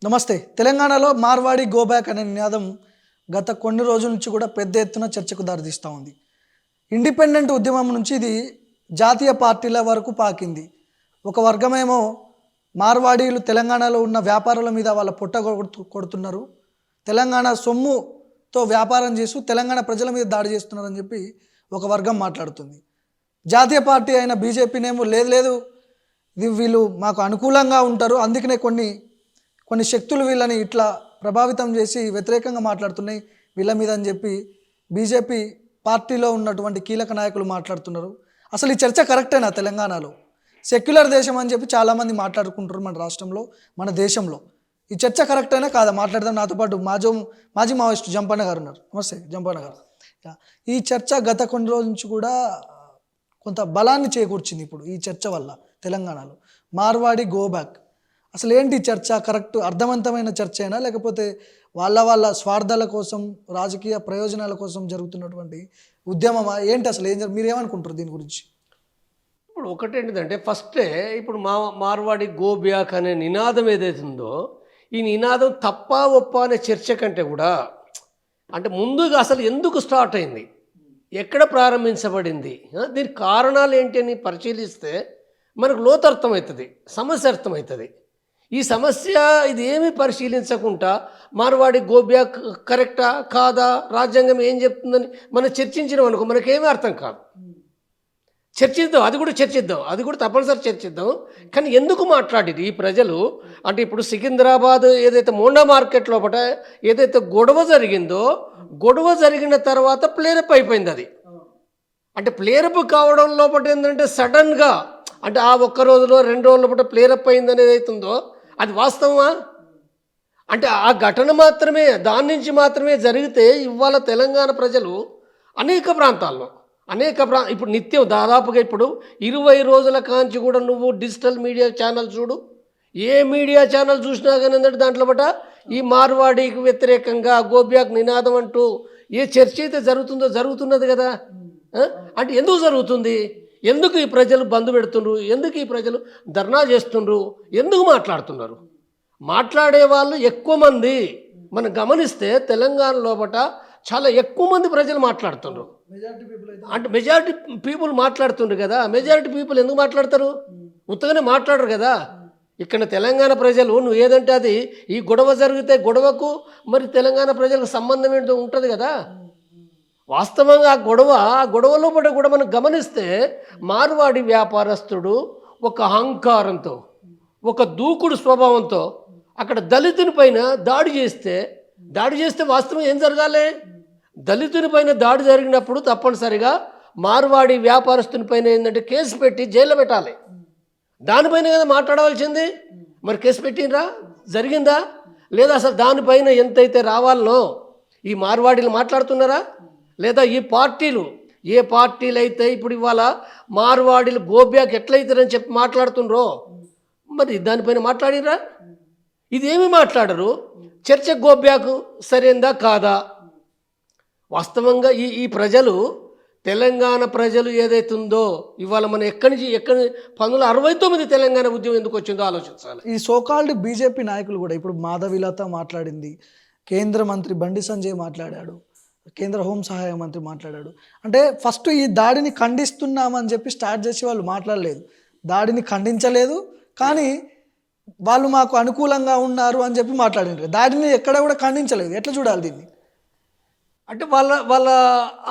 నమస్తే. తెలంగాణలో Marwadi go back అనే నినాదం గత కొన్ని రోజుల నుంచి కూడా పెద్ద ఎత్తున చర్చకు దారితీస్తూ ఉంది. ఇండిపెండెంట్ ఉద్యమం నుంచి ఇది జాతీయ పార్టీల వరకు పాకింది. ఒక వర్గమేమో మార్వాడీలు తెలంగాణలో ఉన్న వ్యాపారుల మీద వాళ్ళ పొట్ట కొడుతున్నారు, తెలంగాణ సొమ్ముతో వ్యాపారం చేస్తూ తెలంగాణ ప్రజల మీద దాడి చేస్తున్నారని చెప్పి ఒక వర్గం మాట్లాడుతుంది. జాతీయ పార్టీ అయిన బీజేపీనేమో లేదు లేదు ఇది వీళ్ళు మాకు అనుకూలంగా ఉంటారు, అందుకనే కొన్ని శక్తులు వీళ్ళని ఇట్లా ప్రభావితం చేసి వ్యతిరేకంగా మాట్లాడుతున్నాయి వీళ్ళ మీద అని చెప్పి బీజేపీ పార్టీలో ఉన్నటువంటి కీలక నాయకులు మాట్లాడుతున్నారు. అసలు ఈ చర్చ కరెక్టేనా? తెలంగాణలో సెక్యులర్ దేశం అని చెప్పి చాలామంది మాట్లాడుకుంటారు మన రాష్ట్రంలో, మన దేశంలో. ఈ చర్చ కరెక్టేనా కాదా? మాట్లాడదాం. నాతో పాటు మాజీ మావోయిస్టు జంపన్న గారు ఉన్నారు. నమస్తే జంపన్న గారు. ఈ చర్చ గత కొన్ని రోజుల నుంచి కూడా కొంత బలాన్ని చేకూర్చింది. ఇప్పుడు ఈ చర్చ వల్ల తెలంగాణలో మార్వాడి గో బ్యాక్ అసలు ఏంటి చర్చ? కరెక్ట్ అర్థవంతమైన చర్చ అయినా లేకపోతే వాళ్ళ స్వార్థాల కోసం రాజకీయ ప్రయోజనాల కోసం జరుగుతున్నటువంటి ఉద్యమమా ఏంటి? అసలు మీరేమనుకుంటారు దీని గురించి? ఇప్పుడు ఒకటేంటిదంటే ఫస్టే ఇప్పుడు మార్వాడి గో బ్యాక్ అనే నినాదం ఏదైతే ఉందో ఈ నినాదం తప్ప ఒప్ప అనే చర్చ కంటే కూడా అంటే ముందుగా అసలు ఎందుకు స్టార్ట్ అయింది, ఎక్కడ ప్రారంభించబడింది, దీని కారణాలు ఏంటి అని పరిశీలిస్తే మనకు లోతు అర్థమవుతుంది, సమస్య అర్థమవుతుంది. ఈ సమస్య ఇది ఏమీ పరిశీలించకుండా మార్వాడి గో బ్యాక్ కరెక్టా కాదా, రాజ్యాంగం ఏం చెప్తుందని మనం చర్చించడం అనుకో మనకేమీ అర్థం కాదు. చర్చిద్దాం, అది కూడా తప్పనిసరి చర్చిద్దాం. కానీ ఎందుకు మాట్లాడేది ఈ ప్రజలు అంటే ఇప్పుడు సికింద్రాబాద్ ఏదైతే మోండా మార్కెట్ లోపల ఏదైతే గొడవ జరిగిందో గొడవ జరిగిన తర్వాత ప్లేరప్ అయిపోయింది. అది అంటే ప్లేరప్ కావడం లోపల ఏంటంటే సడన్గా అంటే ఆ ఒక్క రోజులో 2 రోజుల లోపల ప్లేరప్ అయింది అనేది అవుతుందో అది వాస్తవమా? అంటే ఆ ఘటన మాత్రమే దాని నుంచి మాత్రమే జరిగితే ఇవాళ తెలంగాణ ప్రజలు అనేక ప్రాంతాల్లో ఇప్పుడు నిత్యం దాదాపుగా ఇప్పుడు 20 రోజుల కాంచి కూడా నువ్వు డిజిటల్ మీడియా ఛానల్ చూడు, ఏ మీడియా ఛానల్ చూసినా కానీ ఏంటంటే దాంట్లో బట ఈ మార్వాడికి వ్యతిరేకంగా గోబ్యాక్ నినాదం అంటూ ఏ చర్చ అయితే జరుగుతున్నది కదా. అంటే ఎందుకు జరుగుతుంది? ఎందుకు ఈ ప్రజలు బంద్ పెడుతుండ్రు, ఎందుకు ఈ ప్రజలు ధర్నా చేస్తుండ్రు, ఎందుకు మాట్లాడుతున్నారు? మాట్లాడే వాళ్ళు ఎక్కువ మంది మనం గమనిస్తే తెలంగాణ లోపల చాలా ఎక్కువ మంది ప్రజలు మాట్లాడుతుండ్రు. అంటే మెజారిటీ పీపుల్ మాట్లాడుతుండ్రు కదా. మెజారిటీ పీపుల్ ఎందుకు మాట్లాడతారు? ఉత్తగానే మాట్లాడరు కదా. ఇక్కడ తెలంగాణ ప్రజలు నువ్వు ఏదంటే అది ఈ గొడవ జరిగితే గొడవకు మరి తెలంగాణ ప్రజలకు సంబంధం ఏంటో ఉంటుంది కదా. వాస్తవంగా ఆ గొడవలో కూడా మనం గమనిస్తే మార్వాడి వ్యాపారస్తుడు ఒక అహంకారంతో ఒక దూకుడు స్వభావంతో అక్కడ దళితుని పైన దాడి చేస్తే వాస్తవం ఏం జరగాలి? దళితుని పైన దాడి జరిగినప్పుడు తప్పనిసరిగా మార్వాడి వ్యాపారస్తుని పైన ఏంటంటే కేసు పెట్టి జైల్లో పెట్టాలి. దానిపైన కదా మాట్లాడవలసింది. మరి కేసు పెట్టినరా? జరిగిందా లేదా? అసలు దానిపైన ఎంతైతే రావాలనో ఈ మార్వాడీలు మాట్లాడుతున్నారా లేదా? ఈ పార్టీలు ఏ పార్టీలు అయితే ఇప్పుడు ఇవాళ మార్వాడీలు గోబ్యాక్ ఎట్లయితారని చెప్పి మాట్లాడుతుండ్రో మరి దానిపైన మాట్లాడిరా? ఇదేమీ మాట్లాడరు. చర్చ గోబ్యాక్ సరైందా కాదా? వాస్తవంగా ఈ ప్రజలు తెలంగాణ ప్రజలు ఏదైతే ఉందో ఇవాళ మనం ఎక్కడి 1969 తెలంగాణ ఉద్యమం ఎందుకు వచ్చిందో ఆలోచించాలి. ఈ సోకాల్డ్ బీజేపీ నాయకులు కూడా ఇప్పుడు మాధవిలత మాట్లాడింది, కేంద్ర మంత్రి బండి సంజయ్ మాట్లాడాడు, కేంద్ర హోం సహాయ మంత్రి మాట్లాడాడు. అంటే ఫస్ట్ ఈ దాడిని ఖండిస్తున్నామని చెప్పి స్టార్ట్ చేసి వాళ్ళు మాట్లాడలేదు, దాడిని ఖండించలేదు, కానీ వాళ్ళు మాకు అనుకూలంగా ఉన్నారు అని చెప్పి మాట్లాడినారు. దాడిని ఎక్కడ కూడా ఖండించలేదు. ఎట్లా చూడాలి దీన్ని? అంటే వాళ్ళ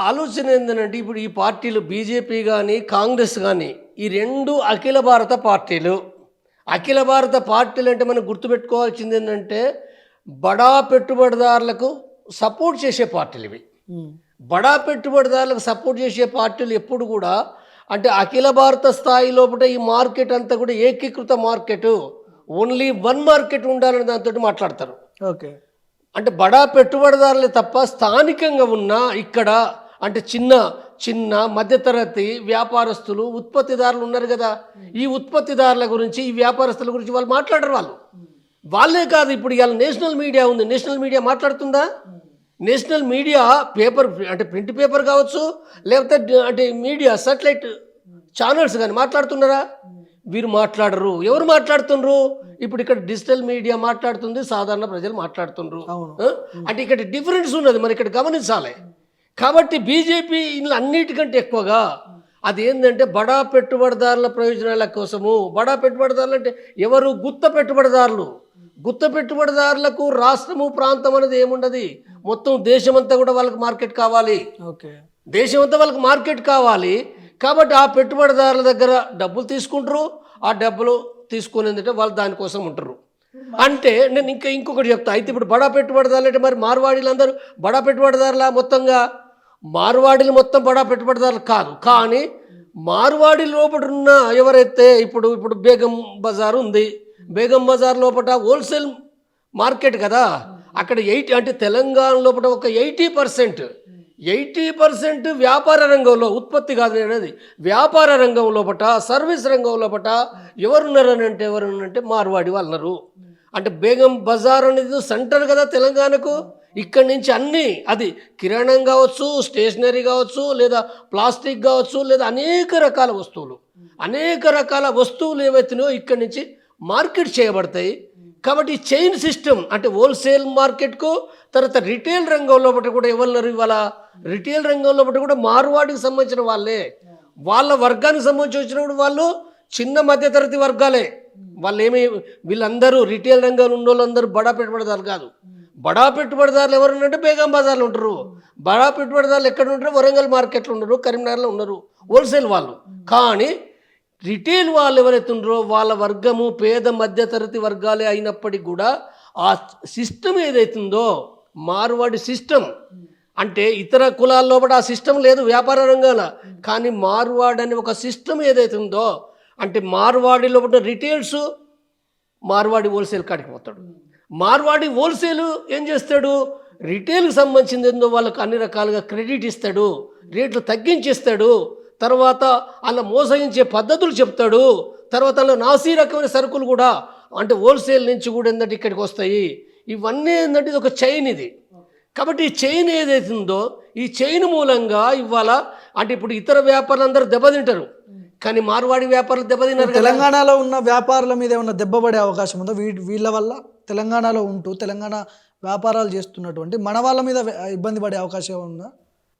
ఆలోచన ఏంటంటే ఇప్పుడు ఈ పార్టీలు బీజేపీ కానీ కాంగ్రెస్ కానీ ఈ 2 అఖిల భారత పార్టీలు. అఖిల భారత పార్టీలు అంటే మనం గుర్తుపెట్టుకోవాల్సింది ఏంటంటే బడా పెట్టుబడిదారులకు సపోర్ట్ చేసే పార్టీలు ఇవి. బడా పెట్టుబడిదారులకు సపోర్ట్ చేసే పార్టీలు ఎప్పుడు కూడా అంటే అఖిల భారత స్థాయి లోపల ఈ మార్కెట్ అంతా కూడా ఏకీకృత మార్కెట్, ఓన్లీ 1 మార్కెట్ ఉండాలని దాంతో మాట్లాడతారు. ఓకే. అంటే బడా పెట్టుబడిదారులే తప్ప స్థానికంగా ఉన్న ఇక్కడ అంటే చిన్న మధ్యతరగతి వ్యాపారస్తులు ఉత్పత్తిదారులు ఉన్నారు కదా. ఈ ఉత్పత్తిదారుల గురించి ఈ వ్యాపారస్తుల గురించి వాళ్ళు మాట్లాడరు. వాళ్ళే కాదు, ఇప్పుడు ఇవాళ నేషనల్ మీడియా ఉంది. నేషనల్ మీడియా మాట్లాడుతుందా? నేషనల్ మీడియా పేపర్ అంటే ప్రింట్ పేపర్ కావచ్చు లేకపోతే అంటే మీడియా సాటిలైట్ ఛానల్స్ కానీ మాట్లాడుతున్నారా? వీరు మాట్లాడరు. ఎవరు మాట్లాడుతుండ్రు? ఇప్పుడు ఇక్కడ డిజిటల్ మీడియా మాట్లాడుతుంది, సాధారణ ప్రజలు మాట్లాడుతుండ్రు. అవును. అంటే ఇక్కడ డిఫరెన్స్ ఉన్నది, మరి ఇక్కడ గమనించాలి. కాబట్టి బీజేపీ ఇందులో అన్నిటికంటే ఎక్కువగా అది ఏంటంటే బడా పెట్టుబడిదారుల ప్రయోజనాల కోసము. బడా పెట్టుబడిదారులు అంటే ఎవరు? గుత్త పెట్టుబడిదారులు. గుత్త పెట్టుబడిదారులకు రాష్ట్రము ప్రాంతం అనేది ఏముండదు, మొత్తం దేశమంతా కూడా వాళ్ళకి మార్కెట్ కావాలి. ఓకే. దేశమంతా వాళ్ళకి మార్కెట్ కావాలి. కాబట్టి ఆ పెట్టుబడిదారుల దగ్గర డబ్బులు తీసుకుంటారు. ఆ డబ్బులు తీసుకుని ఏంటంటే వాళ్ళు దానికోసం ఉంటారు. అంటే నేను ఇంకొకటి చెప్తా. అయితే ఇప్పుడు బడా పెట్టుబడిదారులు అంటే మరి మార్వాడీలు అందరూ బడా పెట్టుబడిదారులా? మొత్తంగా మార్వాడీలు మొత్తం బడా పెట్టుబడిదారులు కాదు. కానీ మార్వాడి లోపల ఉన్న ఎవరైతే ఇప్పుడు బేగం బజార్ ఉంది, బేగం బజార్ లోపల హోల్సేల్ మార్కెట్ కదా. అక్కడ 80 అంటే తెలంగాణ లోపల ఒక 80% వ్యాపార రంగంలో, ఉత్పత్తి కాదు అనేది, వ్యాపార రంగం లోపల, సర్వీస్ రంగం లోపల ఎవరున్నారంటే మార్వాడి వాళ్ళు ఉన్నారు. అంటే బేగం బజార్ అనేది సెంటర్ కదా తెలంగాణకు. ఇక్కడి నుంచి అన్నీ, అది కిరాణం కావచ్చు, స్టేషనరీ కావచ్చు, లేదా ప్లాస్టిక్ కావచ్చు, లేదా అనేక రకాల వస్తువులు ఏవైతున్నాయో ఇక్కడి నుంచి మార్కెట్ చేయబడతాయి. కాబట్టి చైన్ సిస్టమ్ అంటే హోల్సేల్ మార్కెట్కు, తర్వాత రిటైల్ రంగంలో బట్టి కూడా ఎవరున్నారు ఇవాళ? రిటైల్ రంగంలో బట్టి కూడా మార్వాడికి సంబంధించిన వాళ్ళే. వాళ్ళ వర్గానికి సంబంధించి వచ్చినప్పుడు వాళ్ళు చిన్న మధ్యతరగతి వర్గాలే. వీళ్ళందరూ రిటైల్ రంగంలో ఉన్న వాళ్ళందరూ బడా పెట్టుబడిదారులు కాదు. బడా పెట్టుబడిదారులు ఎవరున్నారంటే బేగం బజార్లో ఉంటారు. బడా పెట్టుబడిదారులు ఎక్కడ ఉంటారు? వరంగల్ మార్కెట్లో ఉన్నారు, కరీంనగర్లో ఉన్నారు, హోల్సేల్ వాళ్ళు. కానీ రిటైల్ వాళ్ళు ఎవరైతే ఉన్నారో వాళ్ళ వర్గము పేద మధ్యతరగతి వర్గాలే అయినప్పటికీ కూడా ఆ సిస్టమ్ ఏదైతుందో మార్వాడి సిస్టమ్, అంటే ఇతర కులాల్లో కూడా ఆ సిస్టమ్ లేదు వ్యాపార రంగాల. కానీ మార్వాడి అనే ఒక సిస్టమ్ ఏదైతుందో, అంటే మార్వాడిలో ఉన్న రిటైల్స్ మార్వాడి హోల్సేల్ కాడికి పోతాడు. మార్వాడి హోల్సేల్ ఏం చేస్తాడు? రిటైల్కి సంబంధించింది ఏందో వాళ్ళకు అన్ని రకాలుగా క్రెడిట్ ఇస్తాడు, రేట్లు తగ్గించేస్తాడు, తర్వాత అలా మోసగించే పద్ధతులు చెప్తాడు, తర్వాత అలా నాసీ రకమైన సరుకులు కూడా అంటే హోల్సేల్ నుంచి కూడా ఏంటంటే ఇక్కడికి వస్తాయి. ఇవన్నీ ఏంటంటే ఇది ఒక చైన్ ఇది. కాబట్టి ఈ చైన్ ఏదైతుందో ఈ చైన్ మూలంగా ఇవాళ అంటే ఇప్పుడు ఇతర వ్యాపారులు అందరూ దెబ్బతింటారు, కానీ మార్వాడి వ్యాపారులు దెబ్బతిన్నారు. తెలంగాణలో ఉన్న వ్యాపారుల మీద ఏమన్నా దెబ్బపడే అవకాశం ఉందో వీళ్ళ వల్ల? తెలంగాణలో ఉంటూ తెలంగాణ వ్యాపారాలు చేస్తున్నటువంటి మన వాళ్ళ మీద ఇబ్బంది పడే అవకాశం ఉందా?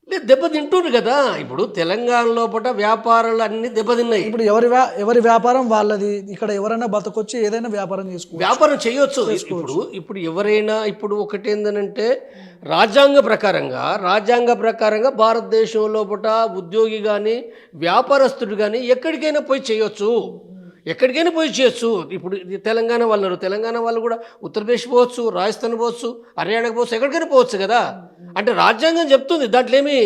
లేదు, దెబ్బతింటున్నారు కదా. ఇప్పుడు తెలంగాణ లోపల వ్యాపారాలు అన్ని దెబ్బతిన్నాయి. ఇప్పుడు ఎవరి వ్యాపారం వాళ్ళది. ఇక్కడ ఎవరైనా బతకొచ్చి ఏదైనా వ్యాపారం వ్యాపారం చేయొచ్చు. ఇప్పుడు ఎవరైనా ఇప్పుడు ఒకటి ఏంటంటే రాజ్యాంగ ప్రకారంగా భారతదేశం లోపల ఉద్యోగి కానీ వ్యాపారస్తుడు కానీ ఎక్కడికైనా పోయి చేయొచ్చు. ఇప్పుడు తెలంగాణ వాళ్ళు కూడా ఉత్తరప్రదేశ్ పోవచ్చు, రాజస్థాన్ పోవచ్చు, హర్యానాకు పోవచ్చు, ఎక్కడికైనా పోవచ్చు కదా. అంటే రాజ్యాంగం చెప్తుంది, దాంట్లో ఏమీ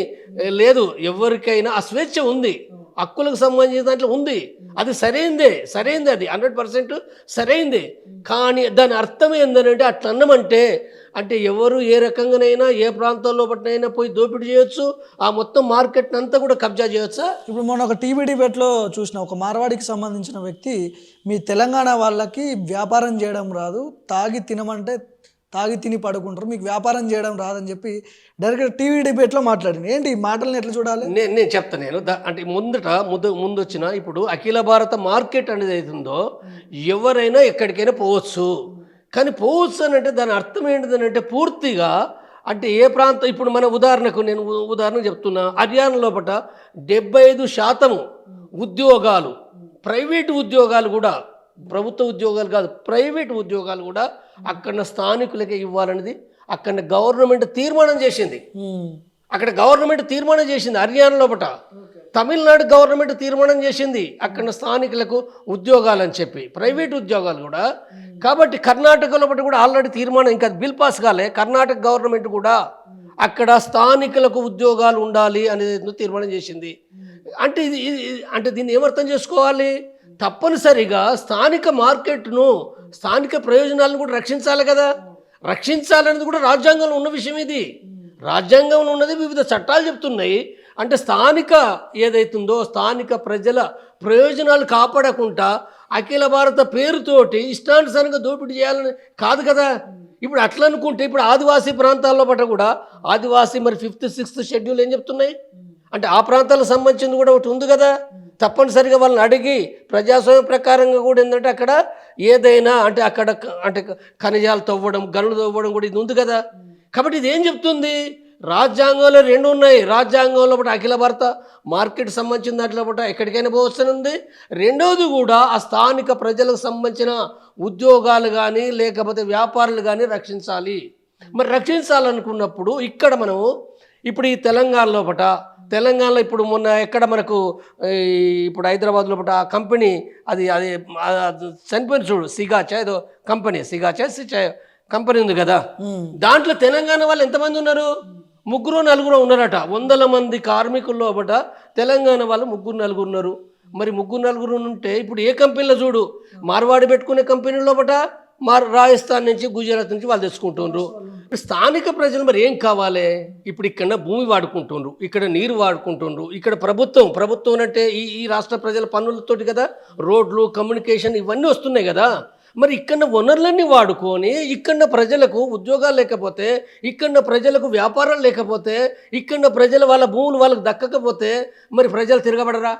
లేదు. ఎవరికైనా ఆ స్వేచ్ఛ ఉంది, హక్కులకు సంబంధించిన దాంట్లో ఉంది. అది సరైందే, అది 100% సరైందే. కానీ దాని అర్థం ఏంటంటే అట్లా అన్నమంటే అంటే ఎవరు ఏ రకంగానైనా ఏ ప్రాంతాల్లో పట్టినైనా పోయి దోపిడీ చేయొచ్చు, ఆ మొత్తం మార్కెట్ని అంతా కూడా కబ్జా చేయొచ్చా? ఇప్పుడు మొన్న ఒక టీవీ డిబేట్లో చూసిన ఒక మార్వాడికి సంబంధించిన వ్యక్తి, మీ తెలంగాణ వాళ్ళకి వ్యాపారం చేయడం రాదు, తాగి తిని పడుకుంటారు, మీకు వ్యాపారం చేయడం రాదని చెప్పి డైరెక్ట్ టీవీ డిబేట్లో మాట్లాడింది. ఏంటి ఈ మాటలను ఎట్లా చూడాలి? నేను చెప్తాను. అంటే ముందు వచ్చిన ఇప్పుడు అఖిల భారత మార్కెట్ అనేది అవుతుందో ఎవరైనా ఎక్కడికైనా పోవచ్చు. కానీ పోవచ్చు అని అంటే దాని అర్థం ఏంటిదని పూర్తిగా అంటే ఏ ప్రాంతం, ఇప్పుడు మన ఉదాహరణకు చెప్తున్నా, హర్యానా లోపల 75% ఉద్యోగాలు, ప్రైవేటు ఉద్యోగాలు కూడా, ప్రభుత్వ ఉద్యోగాలు కాదు, ప్రైవేట్ ఉద్యోగాలు కూడా అక్కడ స్థానికులకే ఇవ్వాలనేది అక్కడ గవర్నమెంట్ తీర్మానం చేసింది. హర్యానా లోపల. తమిళనాడు గవర్నమెంట్ తీర్మానం చేసింది అక్కడ స్థానికులకు ఉద్యోగాలు అని చెప్పి, ప్రైవేట్ ఉద్యోగాలు కూడా. కాబట్టి కర్ణాటక లోపల కూడా ఆల్రెడీ తీర్మానం, ఇంకా బిల్ పాస్ కాలే, కర్ణాటక గవర్నమెంట్ కూడా అక్కడ స్థానికులకు ఉద్యోగాలు ఉండాలి అనేది తీర్మానం చేసింది. అంటే అంటే దీన్ని ఏమర్థం చేసుకోవాలి? తప్పనిసరిగా స్థానిక మార్కెట్ను, స్థానిక ప్రయోజనాలను కూడా రక్షించాలి కదా. రక్షించాలనేది కూడా రాజ్యాంగంలో ఉన్న విషయం. ఇది రాజ్యాంగంలో ఉన్నది, వివిధ చట్టాలు చెప్తున్నాయి. అంటే స్థానిక ఏదైతుందో స్థానిక ప్రజల ప్రయోజనాలు కాపాడకుండా అఖిల భారత పేరుతోటి ఇష్టానుసారంగా దోపిడీ చేయాలని కాదు కదా. ఇప్పుడు అట్లా అనుకుంటే ఇప్పుడు ఆదివాసీ ప్రాంతాల్లో పట్ల కూడా ఆదివాసీ మరి 5th 6th షెడ్యూల్ ఏం చెప్తున్నాయి అంటే ఆ ప్రాంతాలకు సంబంధించింది కూడా ఒకటి ఉంది కదా. తప్పనిసరిగా వాళ్ళని అడిగి ప్రజాస్వామ్య ప్రకారంగా కూడా ఏంటంటే అక్కడ ఏదైనా అంటే అక్కడ అంటే ఖనిజాలు తవ్వడం గనులు తవ్వడం కూడా ఇది ఉంది కదా. కాబట్టి ఇది ఏం చెప్తుంది, రాజ్యాంగంలో రెండు ఉన్నాయి. రాజ్యాంగంలో ఒకటి అఖిల భారత మార్కెట్ సంబంధించిన దాంట్లో ఒకటి ఎక్కడికైనా పోవచ్చని ఉంది. రెండవది కూడా ఆ స్థానిక ప్రజలకు సంబంధించిన ఉద్యోగాలు కానీ లేకపోతే వ్యాపారాలు కానీ రక్షించాలి. మరి రక్షించాలనుకున్నప్పుడు ఇక్కడ మనము ఇప్పుడు ఈ తెలంగాణలో ఇప్పుడు మొన్న ఎక్కడ మనకు ఇప్పుడు హైదరాబాద్ లోపల ఆ కంపెనీ అది అది చనిపోయిన చూడు సిగాచా ఏదో కంపెనీ సిగాచా కంపెనీ ఉంది కదా, దాంట్లో తెలంగాణ వాళ్ళు ఎంతమంది ఉన్నారు, 3-4 ఉన్నారట. 100 మంది కార్మికుల్లో ఒకట తెలంగాణ వాళ్ళు 3-4 ఉన్నారు. మరి 3-4 ఉంటే ఇప్పుడు ఏ కంపెనీలో చూడు, మార్వాడి పెట్టుకునే కంపెనీలో ఒకట రాజస్థాన్ నుంచి గుజరాత్ నుంచి వాళ్ళు తెచ్చుకుంటున్నారు. స్థానిక ప్రజలు మరి ఏం కావాలి, ఇప్పుడు ఇక్కడ భూమి వాడుకుంటున్నారు, ఇక్కడ నీరు వాడుకుంటున్నారు, ఇక్కడ ప్రభుత్వం అంటే ఈ రాష్ట్ర ప్రజల పన్నులతోటి కదా రోడ్లు కమ్యూనికేషన్ ఇవన్నీ వస్తున్నాయి కదా. మరి ఇక్కడ వనరులన్నీ వాడుకొని ఇక్కడ ప్రజలకు ఉద్యోగాలు లేకపోతే, ఇక్కడ ప్రజలకు వ్యాపారాలు లేకపోతే, ఇక్కడ ప్రజల వాళ్ళ భూములు వాళ్ళకు దక్కకపోతే మరి ప్రజలు తిరగబడరా?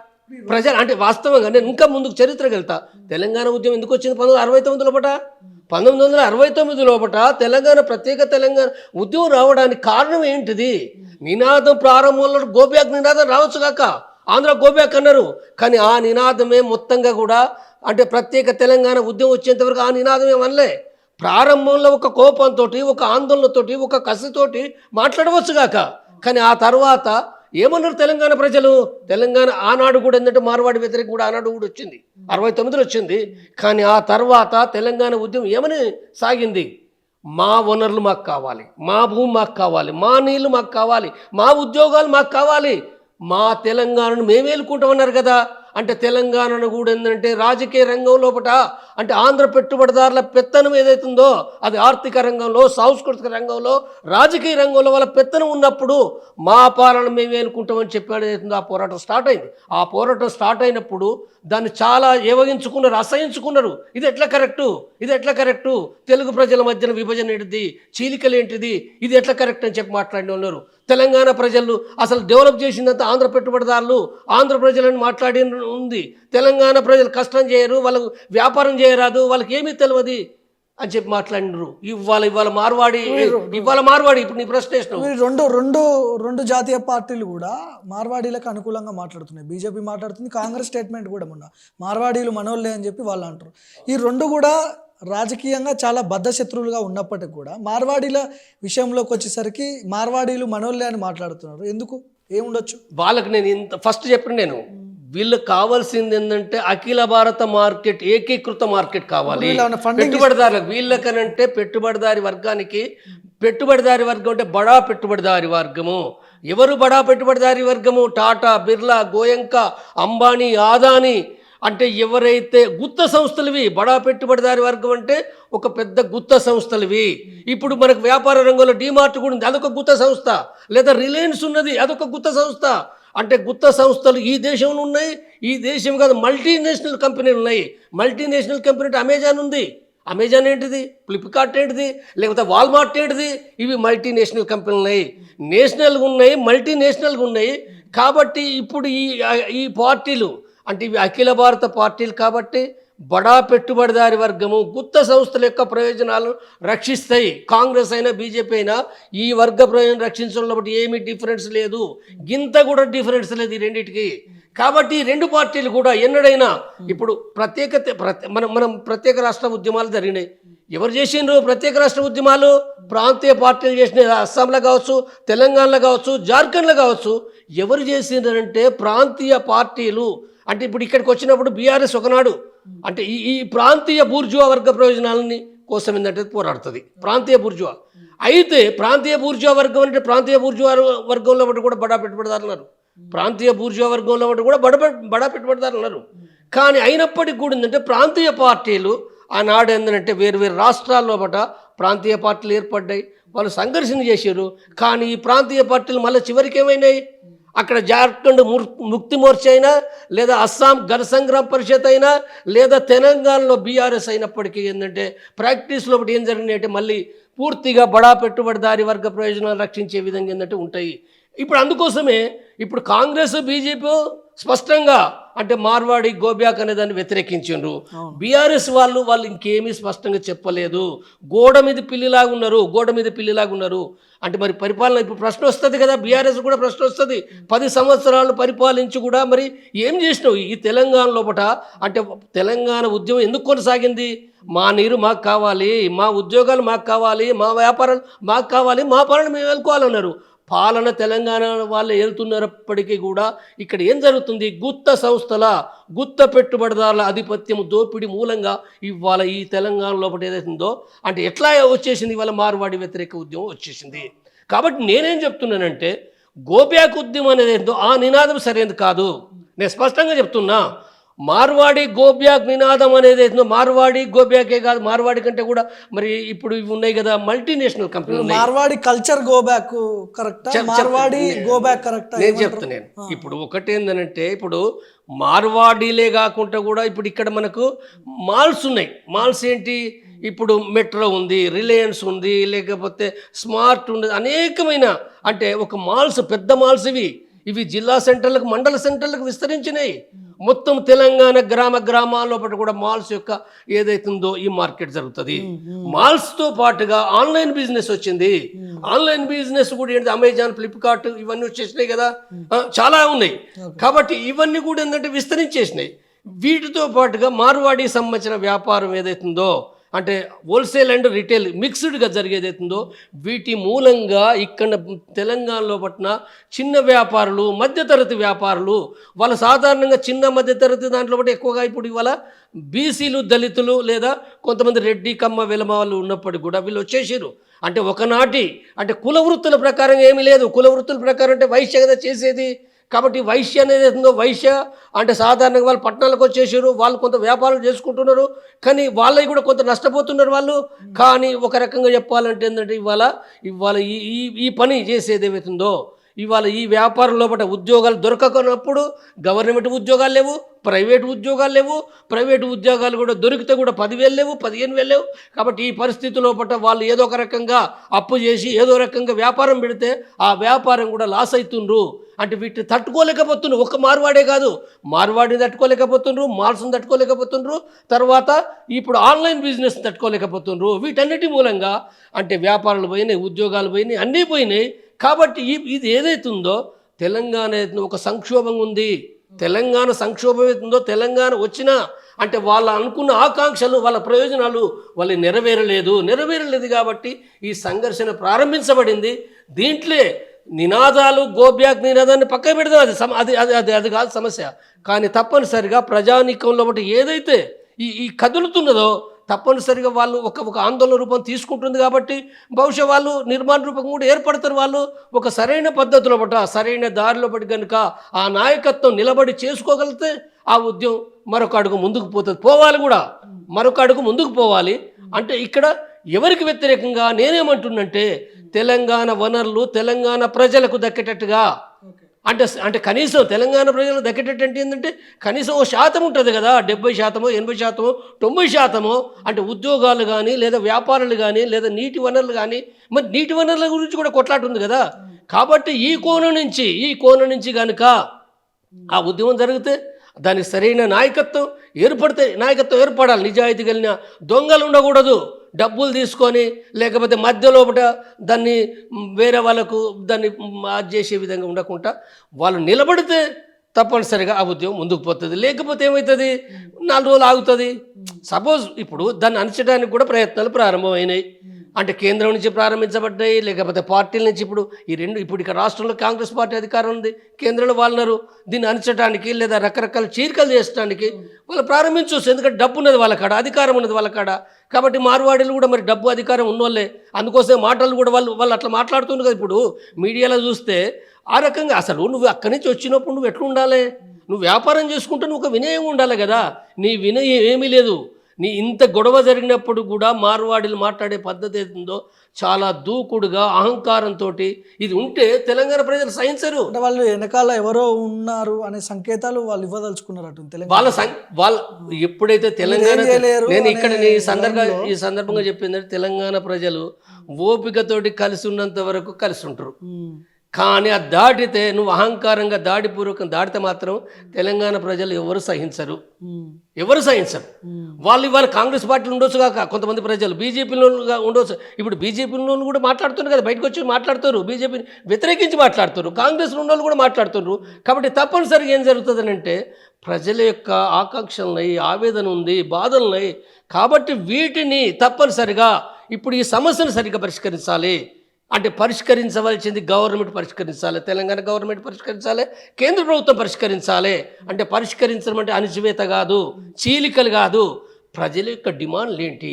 ప్రజలు అంటే వాస్తవంగా నేను ఇంకా ముందుకు చరిత్రకి వెళ్తా. తెలంగాణ ఉద్యమం ఎందుకు వచ్చింది 1969 లోపట? 1969 లోపట ప్రత్యేక తెలంగాణ ఉద్యమం రావడానికి కారణం ఏంటిది? నినాదం ప్రారంభంలో గోబ్యాక్ నినాదం రావచ్చు కాక, ఆంధ్ర గోబ్యాక్ అన్నారు. కానీ ఆ నినాదమే మొత్తంగా కూడా అంటే ప్రత్యేక తెలంగాణ ఉద్యమం వచ్చేంత వరకు ఆ నినాదమే అనలే. ప్రారంభంలో ఒక కోపంతో, ఒక ఆందోళనతోటి, ఒక కసితోటి మాట్లాడవచ్చు కాక, కానీ ఆ తర్వాత ఏమన్నారు తెలంగాణ ప్రజలు? తెలంగాణ ఆనాడు కూడా ఏంటంటే మార్వాడి వ్యతిరేకం కూడా ఆనాడు కూడా వచ్చింది, 69లో వచ్చింది. కానీ ఆ తర్వాత తెలంగాణ ఉద్యమం ఏమని సాగింది? మా వనరులు మాకు కావాలి, మా భూమి మాకు కావాలి, మా నీళ్లు మాకు కావాలి, మా ఉద్యోగాలు మాకు కావాలి, మా తెలంగాణను మేము ఏలుకుంటామన్నారు కదా. అంటే తెలంగాణను కూడా ఏంటంటే రాజకీయ రంగం లోపట అంటే ఆంధ్ర పెట్టుబడిదారుల పెత్తనం ఏదైతుందో అది ఆర్థిక రంగంలో, సాంస్కృతిక రంగంలో, రాజకీయ రంగంలో వాళ్ళ పెత్తనం ఉన్నప్పుడు మా పాలన మేము ఏలుకుంటామని చెప్పాడు ఏదైతుందో ఆ పోరాటం స్టార్ట్ అయింది. ఆ పోరాటం స్టార్ట్ అయినప్పుడు దాన్ని చాలా ఏవగించుకున్నారు, అసహించుకున్నారు. ఇది ఎట్లా కరెక్టు, తెలుగు ప్రజల మధ్యన విభజన ఏంటిది, చీలికలు ఏంటిది, ఇది ఎట్లా కరెక్ట్ అని చెప్పి మాట్లాడిన ఉన్నారు. తెలంగాణ ప్రజలు అసలు డెవలప్ చేసిందంతా ఆంధ్ర పెట్టుబడిదారులు, ఆంధ్ర ప్రజలను మాట్లాడి ఉంది. తెలంగాణ ప్రజలు కష్టం చేయరు, వాళ్ళకు వ్యాపారం చేయరాదు, వాళ్ళకి ఏమీ తెలియదు అని చెప్పి మాట్లాడినారు. ఇవాళ మార్వాడి ఇప్పుడు నీ ప్రశ్న రెండు జాతీయ పార్టీలు కూడా మార్వాడీలకు అనుకూలంగా మాట్లాడుతున్నాయి. బీజేపీ మాట్లాడుతుంది, కాంగ్రెస్ స్టేట్మెంట్ కూడా మొన్న మార్వాడీలు మనోళ్ళే అని చెప్పి వాళ్ళు అంటారు. ఈ రెండు కూడా రాజకీయంగా చాలా బద్ధశత్రువులుగా ఉన్నప్పటికీ కూడా మార్వాడీల విషయంలోకి వచ్చేసరికి మార్వాడీలు మనోళ్ళే అని మాట్లాడుతున్నారు. ఎందుకు? ఏముండొచ్చు వాళ్ళకి? నేను ఇంత ఫస్ట్ చెప్పిన వీళ్ళకి కావాల్సింది ఏంటంటే అఖిల భారత మార్కెట్, ఏకీకృత మార్కెట్ కావాలి పెట్టుబడిదారులకు. వీళ్ళకనంటే పెట్టుబడిదారి వర్గానికి, పెట్టుబడిదారి వర్గం అంటే బడా పెట్టుబడిదారి వర్గము. ఎవరు బడా పెట్టుబడిదారి వర్గము? టాటా, బిర్లా, గోయంకా, అంబానీ, ఆదానీ అంటే ఎవరైతే గుత్త సంస్థలువి. బడా పెట్టుబడిదారి వర్గం అంటే ఒక పెద్ద గుత్త సంస్థలువి. ఇప్పుడు మనకు వ్యాపార రంగంలో డీమార్ట్ కూడా ఉంది, అదొక గుత్త సంస్థ. లేదా రిలయన్స్ ఉన్నది, అదొక గుత్త సంస్థ. అంటే గుత్త సంస్థలు ఈ దేశంలో ఉన్నాయి, ఈ దేశం కాదు మల్టీనేషనల్ కంపెనీలు ఉన్నాయి. మల్టీనేషనల్ కంపెనీ అంటే అమెజాన్ ఉంది. అమెజాన్ ఏంటిది, ఫ్లిప్కార్ట్ ఏంటిది, లేకపోతే వాల్మార్ట్ ఏంటిది, ఇవి మల్టీనేషనల్ కంపెనీలు ఉన్నాయి. నేషనల్గా ఉన్నాయి, మల్టీనేషనల్గా ఉన్నాయి. కాబట్టి ఇప్పుడు ఈ పార్టీలు అంటే ఇవి అఖిల భారత పార్టీలు కాబట్టి బడా పెట్టుబడిదారి వర్గము, గుత్త సంస్థల యొక్క ప్రయోజనాలు రక్షిస్తాయి. కాంగ్రెస్ అయినా బీజేపీ అయినా ఈ వర్గ ప్రయోజనం రక్షించడంలో బట్టి ఏమీ డిఫరెన్స్ లేదు, గింత కూడా డిఫరెన్స్ లేదు ఈ రెండింటికి. కాబట్టి ఈ రెండు పార్టీలు కూడా ఎన్నడైనా ఇప్పుడు మనం ప్రత్యేక రాష్ట్ర ఉద్యమాలు జరిగినాయి. ఎవరు చేసిండ్రు ప్రత్యేక రాష్ట్ర ఉద్యమాలు? ప్రాంతీయ పార్టీలు చేసినాయి. అస్సాంలో కావచ్చు, తెలంగాణలో కావచ్చు, జార్ఖండ్లో కావచ్చు. ఎవరు చేసిండ్రంటే ప్రాంతీయ పార్టీలు. అంటే ఇప్పుడు ఇక్కడికి వచ్చినప్పుడు బీఆర్ఎస్ ఒకనాడు అంటే ఈ ప్రాంతీయ బూర్జువా వర్గ ప్రయోజనాలని కోసం ఏంటంటే పోరాడుతుంది ప్రాంతీయ బూర్జువా. అయితే ప్రాంతీయ బూర్జువా వర్గం అంటే ప్రాంతీయ బూర్జువా వర్గంలో బట్టి కూడా బడా పెట్టుబడిదారులు ఉన్నారు, ప్రాంతీయ బూర్జువా వర్గంలో బట్టి కూడా బడా పెట్టుబడిదారులు ఉన్నారు. కానీ అయినప్పటికీ కూడా ఏంటంటే ప్రాంతీయ పార్టీలు ఆనాడు ఏంటంటే వేరు రాష్ట్రాల్లో బట ప్రాంతీయ పార్టీలు ఏర్పడ్డాయి, వాళ్ళు సంఘర్షణ చేశారు. కానీ ఈ ప్రాంతీయ పార్టీలు మళ్ళీ చివరికి ఏమైనాయి? అక్కడ జార్ఖండ్ ముక్తి మోర్చా అయినా, లేదా అస్సాం గణ సంగ్రామ్ పరిషత్ అయినా, లేదా తెలంగాణలో బీఆర్ఎస్ అయినప్పటికీ ఏంటంటే ప్రాక్టీస్లో ఒకటి ఏం జరిగినాయి అంటే మళ్ళీ పూర్తిగా బడా పెట్టుబడిదారి వర్గ ప్రయోజనాలు రక్షించే విధంగా ఏంటంటే ఉంటాయి. ఇప్పుడు అందుకోసమే ఇప్పుడు కాంగ్రెస్ బీజేపీ స్పష్టంగా అంటే మార్వాడి గోబ్యాక్ అనే దాన్ని వ్యతిరేకించిండ్రు. బీఆర్ఎస్ వాళ్ళు ఇంకేమీ స్పష్టంగా చెప్పలేదు. గోడ మీద పిల్లిలాగా ఉన్నారు. అంటే మరి పరిపాలన ఇప్పుడు ప్రశ్న వస్తుంది కదా, బీఆర్ఎస్ కూడా ప్రశ్న వస్తుంది. 10 సంవత్సరాలు పరిపాలించి కూడా మరి ఏం చేసినావు ఈ తెలంగాణ లోపట? అంటే తెలంగాణ ఉద్యమం ఎందుకు కొనసాగింది? మా నీరు మాకు కావాలి, మా ఉద్యోగాలు మాకు కావాలి, మా వ్యాపారాలు మాకు కావాలి, మా పాలన మేము వెళ్ళుకోవాలన్నారు. పాలన తెలంగాణ వాళ్ళు వెళ్తున్నప్పటికీ కూడా ఇక్కడ ఏం జరుగుతుంది? గుత్త సంస్థల, గుత్త పెట్టుబడిదారుల ఆధిపత్యం, దోపిడీ మూలంగా ఇవాళ ఈ తెలంగాణ లోపల ఏదైతుందో అంటే ఎట్లా వచ్చేసింది ఇవాళ మార్వాడి వ్యతిరేక ఉద్యమం వచ్చేసింది. కాబట్టి నేనేం చెప్తున్నానంటే గోబ్యాక్ ఉద్యమం అనేది ఏందో ఆ నినాదం సరైనది కాదు. నేను స్పష్టంగా చెప్తున్నా, మార్వాడి గోబ్యాక్ నినాదం అనేది ఏందో మార్వాడి గోబ్యాకే కాదు, మార్వాడి కంటే కూడా మరి ఇప్పుడు ఇవి ఉన్నాయి కదా మల్టీనేషనల్ కంపెనీలు ఉన్నాయి. మార్వాడి కల్చర్ గో బ్యాక్ కరెక్టా, మార్వాడి గో బ్యాక్ కరెక్టా? నేను చెప్తున్నాను. ఇప్పుడు ఒకటేందనంటే ఇప్పుడు మార్వాడీలే కాకుండా కూడా ఇప్పుడు ఇక్కడ మనకు మాల్స్ ఉన్నాయి. మాల్స్ ఏంటి? ఇప్పుడు మెట్రో ఉంది, రిలయన్స్ ఉంది, లేకపోతే స్మార్ట్ ఉంది, అనేకమైన అంటే ఒక మాల్స్, పెద్ద మాల్స్ ఇవి జిల్లా సెంటర్లకు, మండల సెంటర్లకు విస్తరించినాయి. మొత్తం తెలంగాణ గ్రామాల్లో కూడా మాల్స్ యొక్క ఏదైతుందో ఈ మార్కెట్ జరుగుతుంది. మాల్స్తో పాటుగా ఆన్లైన్ బిజినెస్ వచ్చింది. ఆన్లైన్ బిజినెస్ కూడా ఏంటి? అమెజాన్, ఫ్లిప్కార్ట్ ఇవన్నీ వచ్చేసినాయి కదా, చాలా ఉన్నాయి. కాబట్టి ఇవన్నీ కూడా ఏంటంటే విస్తరించేసినాయి. వీటితో పాటుగా మార్వాడి సంబంధించిన వ్యాపారం ఏదైతుందో అంటే హోల్సేల్ అండ్ రిటైల్ మిక్స్డ్గా జరిగేదైతుందో వీటి మూలంగా ఇక్కడ తెలంగాణలో పట్టిన చిన్న వ్యాపారులు, మధ్యతరగతి వ్యాపారులు, వాళ్ళ సాధారణంగా చిన్న మధ్యతరగతి దాంట్లో బట్టి ఎక్కువగా ఇప్పుడు ఇవాళ బీసీలు, దళితులు లేదా కొంతమంది రెడ్డి, కమ్మ, వెలమ వాళ్ళు ఉన్నప్పటికీ కూడా వీళ్ళు వచ్చేసారు. అంటే ఒకనాటి అంటే కుల వృత్తుల ప్రకారం ఏమీ లేదు. కుల వృత్తుల ప్రకారం అంటే వైశ్య కదా చేసేది. కాబట్టి వైశ్య అనేది ఏందో, వైశ్య అంటే సాధారణంగా వాళ్ళు పట్టణాలకు వచ్చేసారు, వాళ్ళు కొంత వ్యాపారాలు చేసుకుంటున్నారు, కానీ వాళ్ళవి కూడా కొంత నష్టపోతున్నారు వాళ్ళు. కానీ ఒక రకంగా చెప్పాలంటే ఏంటంటే ఇవాళ ఈ పని చేసేది ఏమవుతుందో ఇవాళ ఈ వ్యాపారం లోపల ఉద్యోగాలు దొరకనప్పుడు గవర్నమెంట్ ఉద్యోగాలు లేవు, ప్రైవేట్ ఉద్యోగాలు లేవు. ప్రైవేటు ఉద్యోగాలు కూడా దొరికితే కూడా 10,000 లేవు, 15,000 లేవు. కాబట్టి ఈ పరిస్థితి లోపల వాళ్ళు ఏదో ఒక రకంగా అప్పు చేసి ఏదో రకంగా వ్యాపారం పెడితే ఆ వ్యాపారం కూడా లాస్ అవుతుండ్రు. అంటే వీటిని తట్టుకోలేకపోతున్నారు. ఒక్క మార్వాడే కాదు, మార్వాడిని తట్టుకోలేకపోతున్నారు, మాల్స్ని తట్టుకోలేకపోతున్నారు, తర్వాత ఇప్పుడు ఆన్లైన్ బిజినెస్ తట్టుకోలేకపోతున్నారు. వీటన్నిటి మూలంగా అంటే వ్యాపారాలు పోయినాయి, ఉద్యోగాలు పోయినాయి, అన్నీ పోయినాయి. కాబట్టి ఇది ఏదైతుందో తెలంగాణ ఒక సంక్షోభం ఉంది. తెలంగాణ సంక్షోభం అవుతుందో తెలంగాణ వచ్చినా అంటే వాళ్ళ అనుకున్న ఆకాంక్షలు, వాళ్ళ ప్రయోజనాలు వాళ్ళు నెరవేరలేదు కాబట్టి ఈ సంఘర్షణ ప్రారంభించబడింది. దీంట్లో నినాదాలు, గోబ్యాక్ నినాదాన్ని పక్క పెడదాం, అది కాదు సమస్య. కానీ తప్పనిసరిగా ప్రజానీకంలో బట్టి ఏదైతే ఈ కదులుతున్నదో తప్పనిసరిగా వాళ్ళు ఒక ఆందోళన రూపం తీసుకుంటుంది. కాబట్టి బహుశా వాళ్ళు నిర్మాణ రూపం కూడా ఏర్పడతారు. వాళ్ళు ఒక సరైన పద్ధతిలో బట్ట, సరైన దారిలో బట్టి కనుక ఆ నాయకత్వం నిలబడి చేసుకోగలిగితే ఆ ఉద్యమం మరొక అడుగు ముందుకు పోవాలి కూడా మరొక అడుగు ముందుకు పోవాలి. అంటే ఇక్కడ ఎవరికి వ్యతిరేకంగా నేనేమంటున్నంటే తెలంగాణ వనరులు తెలంగాణ ప్రజలకు దక్కేటట్టుగా అంటే కనీసం తెలంగాణ ప్రజలకు దక్కేటట్టు అంటే ఏంటంటే కనీసం 1% ఉంటుంది కదా, 70%, 80%, 90%. అంటే ఉద్యోగాలు కానీ లేదా వ్యాపారాలు కానీ లేదా నీటి వనరులు కానీ, మరి నీటి వనరుల గురించి కూడా కొట్లాట ఉంది కదా. కాబట్టి ఈ కోణం నుంచి కనుక ఆ ఉద్యమం జరిగితే దానికి సరైన నాయకత్వం ఏర్పడాలి. నిజాయితీ కలిగిన దొంగలు ఉండకూడదు. డబ్బులు తీసుకొని లేకపోతే మధ్యలోపట దాన్ని వేరే వాళ్ళకు దాన్ని చేసే విధంగా ఉండకుండా వాళ్ళు నిలబడితే తప్పనిసరిగా ఆ ఉద్యమం ముందుకు పోతుంది. లేకపోతే ఏమవుతుంది, 4 రోజులు ఆగుతుంది. సపోజ్ ఇప్పుడు దాన్ని అణచడానికి కూడా ప్రయత్నాలు ప్రారంభమైనాయి. అంటే కేంద్రం నుంచి ప్రారంభించబడ్డాయి, లేకపోతే పార్టీల నుంచి. ఇప్పుడు ఇక్కడ రాష్ట్రంలో కాంగ్రెస్ పార్టీ అధికారం ఉంది, కేంద్రంలో వాళ్ళన్నారు. దీన్ని అణచడానికి లేదా రకరకాల చీరికలు చేసడానికి వాళ్ళు ప్రారంభించవచ్చు. ఎందుకంటే డబ్బు ఉన్నది వాళ్ళ కాడ, అధికారం ఉన్నది వాళ్ళ కాడ. కాబట్టి మార్వాడీలు కూడా మరి డబ్బు అధికారం ఉన్నోళ్ళే. అందుకోసం మాటలు కూడా వాళ్ళు అట్లా మాట్లాడుతున్నారు కదా. ఇప్పుడు మీడియాలో చూస్తే ఆ రకంగా అసలు నువ్వు అక్కడి నుంచి వచ్చినప్పుడు నువ్వు ఎట్లా ఉండాలి? నువ్వు వ్యాపారం చేసుకుంటే నువ్వు ఒక వినయం ఉండాలి కదా. నీ వినయం ఏమీ లేదు. నీ ఇంత గొడవ జరిగినప్పుడు కూడా మార్వాడీలు మాట్లాడే పద్ధతి ఏదో చాలా దూకుడుగా, అహంకారంతో ఇది ఉంటే తెలంగాణ ప్రజలు సహించరు. అంటే వాళ్ళు వెనకాల ఎవరో ఉన్నారు అనే సంకేతాలు వాళ్ళు ఇవ్వదలుచుకున్నారు తెలంగాణ వాళ్ళ ఎప్పుడైతే తెలంగాణ నేను ఇక్కడ ఈ సందర్భంగా చెప్పిందంటే తెలంగాణ ప్రజలు ఓపికతోటి కలిసి ఉన్నంత వరకు కలిసి ఉంటారు. కానీ అది దాటితే నువ్వు అహంకారంగా దాడిపూర్వకం దాటితే మాత్రం తెలంగాణ ప్రజలు ఎవరు సహించరు, ఎవరు సహించరు. వాళ్ళు ఇవాళ కాంగ్రెస్ పార్టీలు ఉండొచ్చు కాక కొంతమంది ప్రజలు బీజేపీలో ఉండొచ్చు. ఇప్పుడు బీజేపీలో కూడా మాట్లాడుతున్నారు కదా, బయటకు వచ్చి మాట్లాడుతారు, బీజేపీని వ్యతిరేకించి మాట్లాడుతారు, కాంగ్రెస్లో ఉన్న వాళ్ళు కూడా మాట్లాడుతున్నారు. కాబట్టి తప్పనిసరిగా ఏం జరుగుతుందని అంటే ప్రజల యొక్క ఆకాంక్షలున్నాయి, ఆవేదన ఉంది, బాధలున్నాయి. కాబట్టి వీటిని తప్పనిసరిగా ఇప్పుడు ఈ సమస్యను సరిగ్గా పరిష్కరించాలి. అంటే పరిష్కరించవలసింది గవర్నమెంట్ పరిష్కరించాలి, తెలంగాణ గవర్నమెంట్ పరిష్కరించాలి, కేంద్ర ప్రభుత్వం పరిష్కరించాలి. అంటే పరిష్కరించడం అంటే అణచివేత కాదు, చీలికలు కాదు, ప్రజల యొక్క డిమాండ్లు ఏంటి,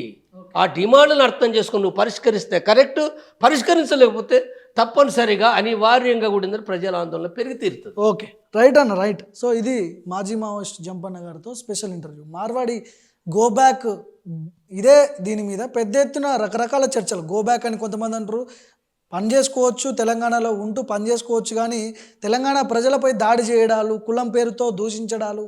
ఆ డిమాండ్లను అర్థం చేసుకుని నువ్వు పరిష్కరిస్తే కరెక్ట్, పరిష్కరించలేకపోతే తప్పనిసరిగా అనివార్యంగా కూడా ప్రజల ఆందోళన పెరిగి తీరుతుంది. ఓకే, రైట్ అన్న, రైట్. సో ఇది మాజీ మావోయిస్ట్ జంపన్న గారితో special interview. Marwadi go back ఇదే దీని మీద పెద్ద ఎత్తున రకరకాల చర్చలు. గో బ్యాక్ అని కొంతమంది అంటారు, పని చేసుకోవచ్చు, తెలంగాణలో ఉంటూ పని చేసుకోవచ్చు, కానీ తెలంగాణ ప్రజలపై దాడి చేయడాలు, కులం పేరుతో దూషించడాలు,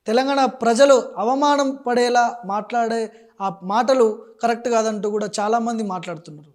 తెలంగాణ ప్రజలు అవమానం పడేలా మాట్లాడే ఆ మాటలు కరెక్ట్ కాదంటూ కూడా చాలామంది మాట్లాడుతున్నారు.